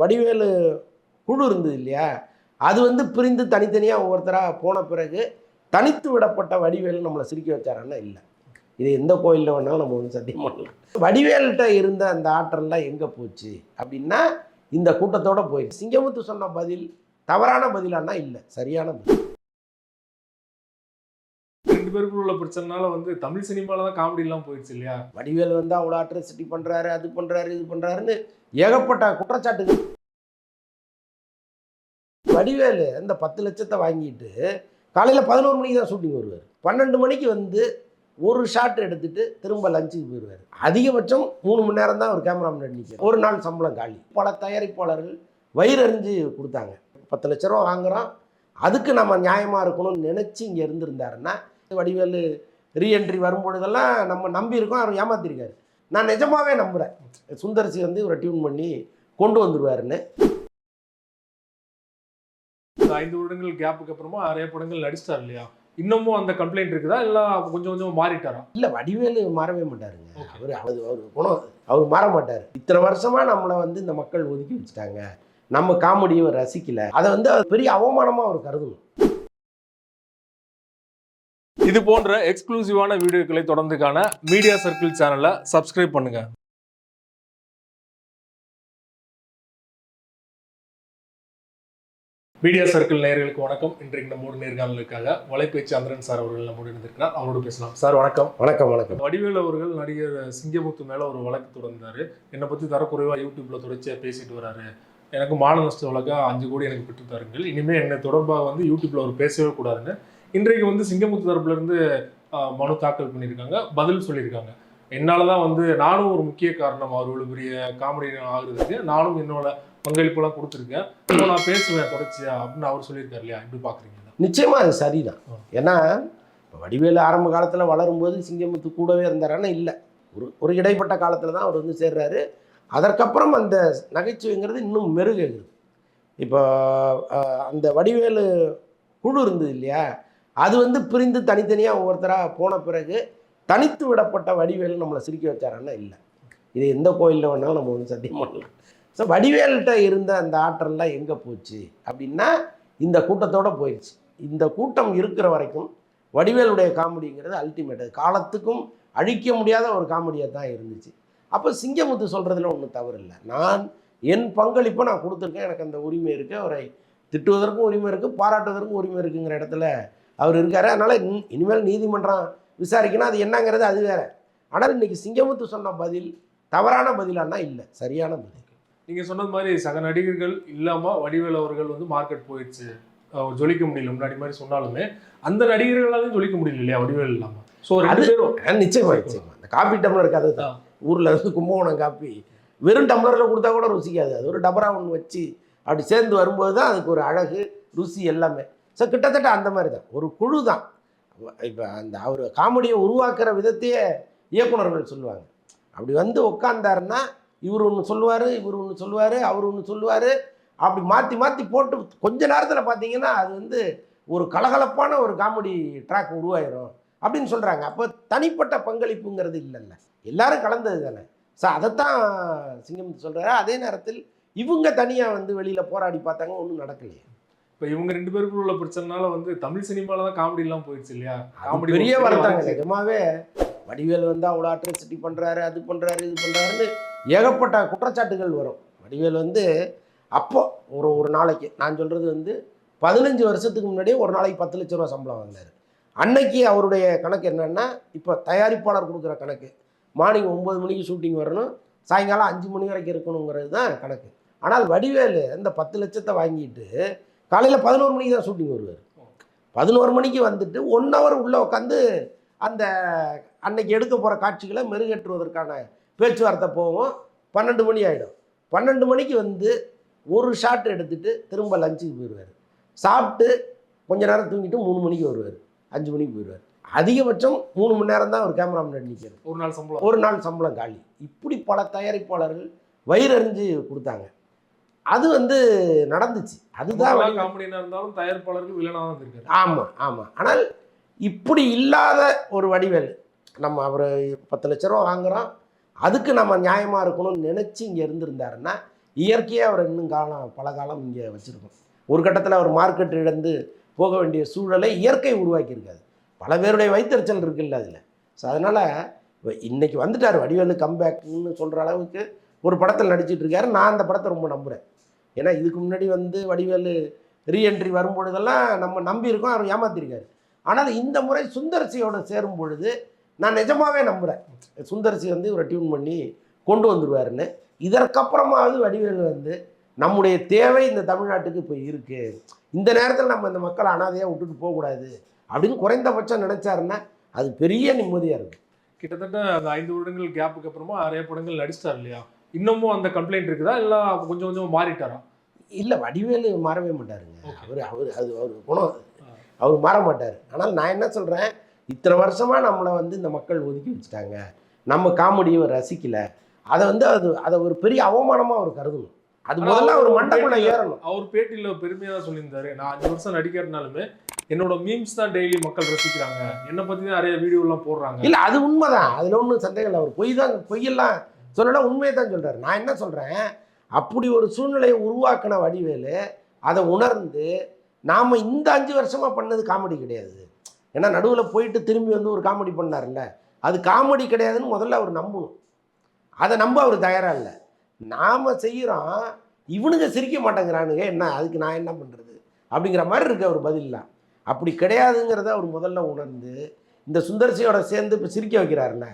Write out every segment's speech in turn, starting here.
வடிவேலு குழு இருந்தது இல்லையா, அது வந்து பிரிந்து தனித்தனியாக ஒவ்வொருத்தராக போன பிறகு தனித்து விடப்பட்ட வடிவேலு நம்மளை சிரிக்க வச்சாரன்னா இல்லை. இது எந்த கோயிலில் வேணாலும் நம்ம வந்து சத்தியம் பண்ணலாம். வடிவேல்கிட்ட இருந்த அந்த ஆற்றல்லாம் எங்கே போச்சு அப்படின்னா இந்த கூட்டத்தோடு போயிடுச்சு. சிங்கமுத்து சொன்ன பதில் தவறான பதிலானா இல்லை, சரியான பதில். ரெண்டு பேருக்குள்ள உள்ள பிரச்சனைனால வந்து தமிழ் சினிமால தான் காமெடி எல்லாம் போயிடுச்சு இல்லையா? வடிவேல் வந்து அவ்வளோ அட்ராசிட்டி பண்ணுறாரு, அது பண்ணுறாரு, இது பண்ணுறாருன்னு ஏகப்பட்ட குற்றச்சாட்டுகள். வடிவேலு அந்த 10 லட்சத்தை வாங்கிட்டு காலையில் 11 மணிக்கு தான் ஷூட்டிங் வருவார். 12 மணிக்கு வந்து ஒரு ஷாட் எடுத்துட்டு திரும்ப லஞ்சுக்கு போயிடுவார். அதிகபட்சம் 3 மணி நேரம் தான் ஒரு கேமராமேன் நிற்கிறார். ஒரு நாள் சம்பளம் காலி. பல தயாரிப்பாளர்கள் வயிறறிஞ்சு கொடுத்தாங்க. 10 லட்ச ரூபா வாங்குகிறோம், அதுக்கு நம்ம நியாயமாக இருக்கணும்னு நினச்சி இங்கே இருந்திருந்தாருன்னா வடிவேலு ரீஎன்ட்ரி வரும்பொழுதெல்லாம் நம்ம நம்பியிருக்கோம், அவர் ஏமாத்திருக்காரு. நான் நிஜமாகவே நம்புகிறேன் சுந்தர்சி வந்து இவரை டியூன் பண்ணி கொண்டு வந்துடுவாருன்னு. 5 வருடங்கள் கேப்புக்கு அப்புறமா நிறைய படங்கள் நடிச்சிட்டார் இல்லையா? இன்னமும் அந்த கம்ப்ளைண்ட் இருக்குதா இல்லை கொஞ்சம் கொஞ்சம் மாறிட்டாரா? இல்லை, வடிவேலு மாறவே மாட்டாருங்க. அவர் குணம் அவர் மாற மாட்டார். இத்தனை வருஷமாக நம்மளை வந்து இந்த மக்கள் ஒதுக்கி வச்சுட்டாங்க, நம்ம காமெடியை ரசிக்கலை, அதை வந்து பெரிய அவமானமாக அவர் கருதணும். இது போன்ற எக்ஸ்க்ளூசிவான வீடியோக்களை தொடர்ந்து காண மீடியா சர்க்கிள் சேனலை சப்ஸ்கிரைப் பண்ணுங்க. மீடியா சர்க்கிள் நேயர்களுக்கு வணக்கம். இன்றைக்கு நம்மோடு நேர்காணலுக்காக வலைப்பேச்சு சந்திரன் சார் அவர்கள் நம்மோடு இருந்திருக்கிறார். அவரோடு பேசலாம். சார் வணக்கம். வணக்கம். வணக்கம். வடிவேலு அவர்கள் நடிகர் சிங்கமுத்து மேல ஒரு வழக்கு தொடர்ந்தாரு. என்னை பற்றி தரக்குறைவா யூடியூப்ல தொடர்ச்சியாக பேசிட்டு வராரு, எனக்கு மான நஷ்ட வழக்கா 5 கோடி எனக்கு பெற்று தாருங்கள், இனிமேல் என்னை தொடர்பாக வந்து யூடியூப்ல அவர் பேசவே கூடாதுன்னு இன்றைக்கு வந்து சிங்கமுத்து தரப்புல இருந்து மனு தாக்கல் பண்ணியிருக்காங்க, பதில் சொல்லியிருக்காங்க. என்னால தான் வந்து நானும் ஒரு முக்கிய காரணம் அவர் இவ்வளவு பெரிய காமெடி ஆகுறதுக்கு, நானும் என்னோட பங்களிப்பெல்லாம் கொடுத்துருக்கேன், நான் பேசுவேன் தொடர்ச்சியா அப்படின்னு அவர் சொல்லியிருக்காரு இல்லையா? எப்படி பாக்குறீங்க? நிச்சயமா அது சரிதான். ஏன்னா வடிவேலு ஆரம்ப காலத்தில் வளரும்போது சிங்கமுத்து கூடவே இருந்தாரான்னா இல்லை, ஒரு இடைப்பட்ட காலத்தில் தான் அவர் வந்து சேர்றாரு. அதற்கப்புறம் அந்த நகைச்சுவைங்கிறது இன்னும் மெருகுது. இப்போ அந்த வடிவேலு குழு இருந்தது இல்லையா, அது வந்து பிரிந்து தனித்தனியாக ஒவ்வொருத்தராக போன பிறகு தனித்து விடப்பட்ட வடிவேலு நம்மளை சிரிக்க வச்சாரான்னா இல்லை. இது எந்த கோயிலில் வேணாலும் நம்ம வந்து சத்தியம் பண்ணலாம். ஸோ வடிவேல்கிட்ட இருந்த அந்த ஆற்றல்லாம் எங்கே போச்சு அப்படின்னா இந்த கூட்டத்தோடு போயிடுச்சு. இந்த கூட்டம் இருக்கிற வரைக்கும் வடிவேலுடைய காமெடிங்கிறது அல்டிமேட், காலத்துக்கும் அழிக்க முடியாத ஒரு காமெடியாக தான் இருந்துச்சு. அப்போ சிங்கமுத்து சொல்கிறதுல ஒன்றும் தவறு இல்லை. நான் என் பங்களிப்பை நான் கொடுத்துருக்கேன், எனக்கு அந்த உரிமை இருக்குது, அவரை திட்டுவதற்கும் உரிமை இருக்குது, பாராட்டுவதற்கும் உரிமை இருக்குங்கிற இடத்துல அவர் இருக்கார். அதனால் இனிமேல் நீதிமன்றம் விசாரிக்கணும், அது என்னங்கிறது அது வேறு. ஆனால் இன்றைக்கி சிங்கமுத்து சொன்ன பதில் தவறான பதிலானா இல்லை, சரியான பதில். நீங்கள் சொன்னது மாதிரி சக நடிகர்கள் இல்லாமல் வடிவேலு அவர்கள் வந்து மார்க்கெட் போயிடுச்சு, ஜொலிக்க முடியல முன்னாடி மாதிரி சொன்னாலுமே அந்த நடிகர்களாலும் ஜொலிக்க முடியல இல்லையா வடிவேலு இல்லாமல்? ஸோ நிச்சயமா அந்த காப்பி டம்ளர் கதை தான். ஊரில் இருந்து கும்பகோணம் காப்பி வெறும் டம்ளரில் கொடுத்தா கூட ருசிக்காது, அது ஒரு டபரா ஒன்று வச்சு அப்படி சேர்ந்து வரும்போது தான் அதுக்கு ஒரு அழகு ருசி எல்லாமே. ஸோ கிட்டத்தட்ட அந்த மாதிரி தான் ஒரு குழு தான். இப்போ அந்த அவர் காமெடியை உருவாக்குற விதத்தையே இயக்குனர்கள் சொல்லுவாங்க. அப்படி வந்து உட்காந்தாருன்னா இவர் ஒன்று சொல்லுவார், இவர் ஒன்று சொல்லுவார், அவர் ஒன்று சொல்லுவார், அப்படி மாற்றி மாற்றி போட்டு கொஞ்ச நேரத்தில் பார்த்தீங்கன்னா அது வந்து ஒரு கலகலப்பான ஒரு காமெடி ட்ராக் உருவாயிரும் அப்படின்னு சொல்கிறாங்க. அப்போ தனிப்பட்ட பங்களிப்புங்கிறது இல்லைல்ல, எல்லாரும் கலந்தது தானே. ஸோ அதைத்தான் சிங்கம் சொல்கிறாரு. அதே நேரத்தில் இவங்க தனியாக வந்து வெளியில் போராடி பார்த்தாங்க, ஒன்றும் நடக்கலையே. இப்போ இவங்க 2 பேருக்குள்ள உள்ள பிரச்சனைனால வந்து தமிழ் சினிமாவில் தான் காமெடி எல்லாம் போயிடுச்சு இல்லையா? காமெடி பெரிய வரத்தாங்க. நிஜமாவே வடிவேல் வந்து அவ்வளோ அட்ராசிட்டி பண்ணுறாரு, அது பண்ணுறாரு, இது பண்ணுறாருன்னு ஏகப்பட்ட குற்றச்சாட்டுகள் வரும். வடிவேல் வந்து அப்போ ஒரு நாளைக்கு நான் சொல்கிறது வந்து 15 வருஷத்துக்கு முன்னாடியே ஒரு நாளைக்கு 10 லட்ச ரூபா சம்பளம் வாங்கினார். அன்னைக்கு அவருடைய கணக்கு என்னென்னா, இப்போ தயாரிப்பாளர் கொடுக்குற கணக்கு மார்னிங் 9 மணிக்கு ஷூட்டிங் வரணும், சாயங்காலம் 5 மணி வரைக்கும் இருக்கணுங்கிறது தான் கணக்கு. ஆனால் வடிவேலு இந்த 10 லட்சத்தை வாங்கிட்டு காலையில் 11 மணிக்கு தான் ஷூட்டிங் வருவார். 11 மணிக்கு வந்துட்டு 1 ஹவர் உள்ளே உட்காந்து அந்த அன்னைக்கு எடுக்க போகிற காட்சிகளை மெருகேற்றுவதற்கான பேச்சுவார்த்தை போவோம். 12 மணி ஆகிடும். 12 மணிக்கு வந்து ஒரு ஷாட் எடுத்துகிட்டு திரும்ப லஞ்சுக்கு போயிடுவார். சாப்பிட்டு கொஞ்ச நேரம் தூங்கிட்டு 3 மணிக்கு வருவார், 5 மணிக்கு போயிடுவார். அதிகபட்சம் 3 மணி நேரம் தான் ஒரு கேமராமேன் நிற்கிறது. ஒரு நாள் சம்பளம் காலி. இப்படி பல தயாரிப்பாளர்கள் வயிறறிஞ்சு கொடுத்தாங்க. அது வந்து நடந்துச்சு. அதுதான் இருந்தாலும் தயாரிப்பாளர்கள் வில்லனாக தான் இருக்காரு. ஆமாம் ஆமாம். ஆனால் இப்படி இல்லாத ஒரு வடிவேல், நம்ம அவர் 10 லட்ச ரூபா வாங்குகிறோம், அதுக்கு நம்ம நியாயமாக இருக்கணும்னு நினச்சி இங்கே இருந்திருந்தாருன்னா இயற்கையாக அவர் இன்னும் பல காலம் இங்கே வச்சுருக்கோம். ஒரு கட்டத்தில் அவர் மார்க்கெட் இழந்து போக வேண்டிய சூழலை இயற்கை உருவாக்கியிருக்காது. பல பேருடைய வைத்தறிச்சல் இருக்குல்ல அதில். ஸோ அதனால் இன்னைக்கு வந்துட்டார் வடிவேலு கம்பேக்னு சொல்கிற அளவுக்கு ஒரு படத்தில் நடிச்சிட்டு இருக்காரு. நான் அந்த படத்தை ரொம்ப நம்புகிறேன். ஏன்னா இதுக்கு முன்னாடி வடிவேலு ரீஎன்ட்ரி வரும்பொழுதெல்லாம் நம்ம நம்பியிருக்கோம், அவர் ஏமாத்திருக்காரு. ஆனால் இந்த முறை சுந்தர்சியோட சேரும் பொழுது நான் நிஜமாகவே நம்புகிறேன், சுந்தர்சி இவரை டியூன் பண்ணி கொண்டு வந்துடுவாருன்னு. இதற்கப்புறமாவது வடிவேலு நம்முடைய தேவை இந்த தமிழ்நாட்டுக்கு இப்போ இருக்குது, இந்த நேரத்தில் நம்ம இந்த மக்களை அனாதையாக விட்டுட்டு போகக்கூடாது அப்படின்னு குறைந்தபட்சம் நினைச்சாருன்னா அது பெரிய நிம்மதியாக இருக்குது. கிட்டத்தட்ட அந்த 5 வருடங்கள் கேப்புக்கு அப்புறமா நிறைய படங்கள் நடிச்சிட்டார் இல்லையா? இன்னமும் அந்த கம்ப்ளைண்ட் இருக்குதா இல்லை கொஞ்சம் கொஞ்சம் மாறிட்டாரா? இல்லை, வடிவேலு மாறவே மாட்டாருங்க. அவர் குணம், அவர் மாற மாட்டார். ஆனால் நான் என்ன சொல்கிறேன், இத்தனை வருஷமாக நம்மளை இந்த மக்கள் ஒதுக்கி வச்சுட்டாங்க, நம்ம காமெடியும் ரசிக்கலை, அதை அதை ஒரு பெரிய அவமானமாக அவர் கருதணும். அது முதல்ல அவர் மண்டக்குள்ள ஏறணும். அவர் பேட்டியில் பெருமையாக தான் சொல்லியிருந்தாரு, நான் 5 வருஷம் நடிக்கிறதுனாலுமே என்னோட மீம்ஸ் தான் டெய்லி மக்கள் ரசிக்கிறாங்க, என்னை பற்றி தான் நிறைய வீடியோலாம் போடுறாங்க. இல்லை, அது உண்மைதான், அதில் ஒன்றும் சந்தேகம் இல்லை. அவர் பொய்யெல்லாம் சொல்லலாம், உண்மையை தான் சொல்கிறார். நான் என்ன சொல்கிறேன், அப்படி ஒரு சூழ்நிலையை உருவாக்கின வடிவேலு அதை உணர்ந்து நாம் இந்த 5 வருஷமாக பண்ணது காமெடி கிடையாது. ஏன்னா நடுவில் போயிட்டு திரும்பி ஒரு காமெடி பண்ணார்ல, அது காமெடி கிடையாதுன்னு முதல்ல அவர் நம்பணும். அதை நம்ப அவர் தயாராக இல்லை. நாம் செய்கிறோம், இவனுங்க சிரிக்க மாட்டேங்கிறானுங்க, என்ன அதுக்கு நான் என்ன பண்ணுறது அப்படிங்கிற மாதிரி இருக்கு அவர் பதிலாம். அப்படி கிடையாதுங்கிறத அவர் முதல்ல உணர்ந்து இந்த சுந்தர்சியோட சேர்ந்து இப்போ சிரிக்க வைக்கிறாருல்ல,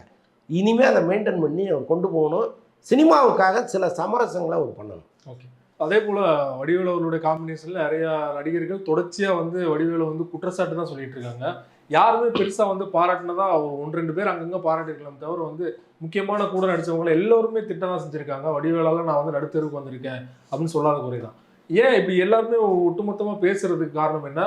இனிமேல் அதை மெயின்டைன் பண்ணி அவர் கொண்டு போகணும். சினிமாவுக்காக சில சமரசங்களை அவர் பண்ணணும். ஓகே, அதே போல் வடிவேலு அவர்களுடைய காம்பினேஷனில் நிறையா நடிகர்கள் தொடர்ச்சியாக வடிவேலு குற்றச்சாட்டு தான் சொல்லிட்டு இருக்காங்க. யாருமே பெருசாக பாராட்டினதா அவர் 1-2 பேர் அங்கங்கே பாராட்டிருக்கலாம் தவிர முக்கியமான கூட நடித்தவங்களை எல்லோருமே திட்டம் தான் செஞ்சுருக்காங்க. வடிவேலால் நான் நடுத்தருக்கு வந்திருக்கேன் அப்படின்னு சொல்லாத குறை தான். ஏன் இப்படி எல்லாருமே ஒட்டுமொத்தமாக பேசுறதுக்கு காரணம் என்ன?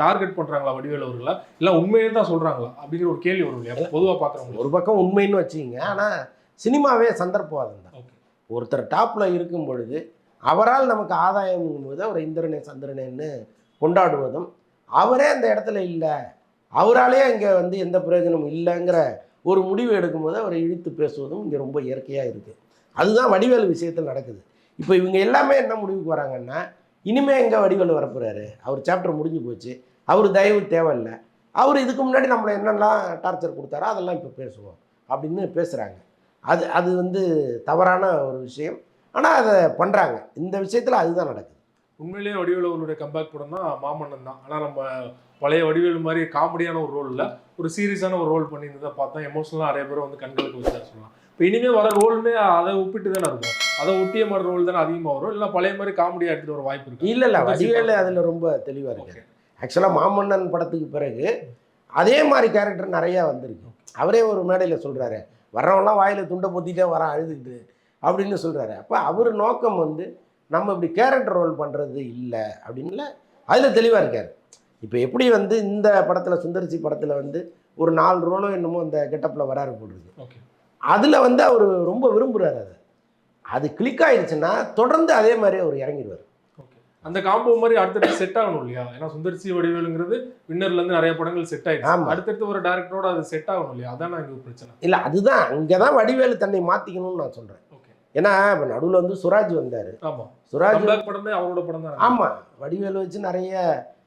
டார்கெட் பண்ணுறாங்களா வடிவேலு அவர்களா, இல்லை உண்மையே தான் சொல்கிறாங்களா அப்படிங்கிற ஒரு கேள்வி வரும் இல்லையா பொதுவாக பார்க்குறவங்க? ஒரு பக்கம் உண்மைன்னு வச்சுக்கிங்க, ஆனால் சினிமாவே சந்தர்ப்பவாதம் தான். ஒருத்தர் டாப்பில் இருக்கும் பொழுது அவரால் நமக்கு ஆதாயம்ங்கும் போது அவரை இந்திரனே சந்திரனேன்னு கொண்டாடுவதும், அவரே அந்த இடத்துல இல்லை, அவராலே இங்கே எந்த பிரயோஜனமும் இல்லைங்கிற ஒரு முடிவு எடுக்கும்போது அவரை இழுத்து பேசுவதும் இங்கே ரொம்ப இயற்கையாக இருக்குது. அதுதான் வடிவேலு விஷயத்தில் நடக்குது. இப்போ இவங்க எல்லாமே என்ன முடிவுக்கு வராங்கன்னா, இனிமேல் எங்கே வடிவேலு வரப்போகிறாரு, அவர் சாப்டர் முடிஞ்சு போச்சு, அவர் தயவு தேவையில்லை, அவர் இதுக்கு முன்னாடி நம்மளை என்னெல்லாம் டார்ச்சர் கொடுத்தாரோ அதெல்லாம் இப்போ பேசுவோம் அப்படின்னு பேசுகிறாங்க. அது தவறான ஒரு விஷயம். ஆனால் அதை பண்ணுறாங்க. இந்த விஷயத்தில் அதுதான் நடக்குது. உண்மையிலேயே வடிவேலு அவர்களுடைய கம்பேக் படம் தான் மாமன்னன் தான். ஆனால் நம்ம பழைய வடிவேலு மாதிரி காமெடியான ஒரு ரோல் இல்லை, ஒரு சீரியஸான ஒரு ரோல் பண்ணியிருந்ததை பார்த்தா எமோஷனலாக நிறைய பேர் கண்களுக்கு வச்சா சொல்லலாம். இப்போ இனிமேல் வர ரோலுமே அதை ஒப்பிட்டு தானே இருக்கும், அதை ஒட்டிய மாதிரி ரோல் தானே அதிகமாக வரும், இல்லை பழைய மாதிரி காமெடியாக எடுத்துகிட்டு வர வாய்ப்பு இருக்குது? இல்லை, வடிவேலு அதில் ரொம்ப தெளிவாக இருக்கு. ஆக்சுவலாக மாமன்னன் படத்துக்கு பிறகு அதே மாதிரி கேரக்டர் நிறையா வந்திருக்கு. அவரே ஒரு மேடையில் சொல்கிறாரு, வர்றவங்களாம் வாயில் துண்டை பொத்திட்டே வரான் அழுதுகிட்டு அப்படின்னு சொல்கிறாரு. அப்போ அவர் நோக்கம் நம்ம இப்படி கேரக்டர் ரோல் பண்ணுறது இல்லை அப்படின்ல அதில் தெளிவாக இருக்கார். இப்போ எப்படி இந்த படத்தில் சுந்தர்சி படத்தில் ஒரு 4 ரோலும் என்னமோ இந்த கெட்டப்பில் வராரு போடுறது. ஓகே, அதில் அவர் ரொம்ப விரும்புகிறார். அது கிளிக் ஆயிடுச்சுன்னா தொடர்ந்து அதே மாதிரி அவர் இறங்கிடுவார். ஓகே, அந்த காம்போ மாதிரி அடுத்தடுத்து செட் ஆகணும் இல்லையா? ஏன்னா சுந்தர்சி வடிவேலுங்கிறது வின்னர்லேருந்து நிறைய படங்கள் செட் ஆகிடுச்சு, அடுத்தடுத்து ஒரு டேரக்டரோட அது செட் ஆகணும் இல்லையா? அதான் இங்கே ஒரு பிரச்சனை. இல்லை, அதுதான் இங்கே தான் வடிவேலு தன்னை மாற்றிக்கணும்னு நான் சொல்கிறேன். ஏன்னா இப்போ நடுவில் சுராஜ் வந்தார். ஆமாம், சுராஜ் படமே அவரோட படம் தான். ஆமாம், வடிவேலு வச்சு நிறைய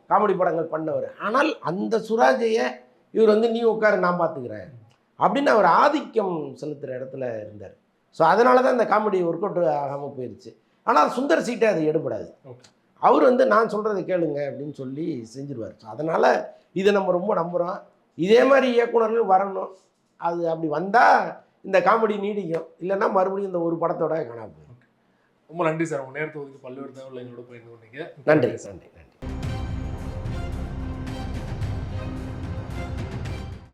காமெடி படங்கள் பண்ணவர். ஆனால் அந்த சுராஜையை இவர் நீ உட்காரு நான் பார்த்துக்கிறேன் அப்படின்னு அவர் ஆதிக்கம் செலுத்துகிற இடத்துல இருந்தார். ஸோ அதனால தான் இந்த காமெடி ஒர்க் அவுட் ஆகாமல் போயிடுச்சு. ஆனால் சுந்தர் சீட்டே அது எடுபடாது. அவர் நான் சொல்கிறத கேளுங்க அப்படின்னு சொல்லி செஞ்சிருவார். ஸோ அதனால் இதை நம்ம ரொம்ப நம்புகிறோம். இதே மாதிரி இயக்குனர்கள் வரணும். அது அப்படி வந்தால் இந்த காமெடி நீடிக்கும், இல்லைன்னா மறுபடியும் இந்த ஒரு படத்தோட காணாமல் போயிடும். ரொம்ப நன்றி சார், உங்கள் நேரத்தை ஒதுக்கி பல்வேறு தகவல் எங்களோட பகிர்ந்து கொண்டீங்க. நன்றி.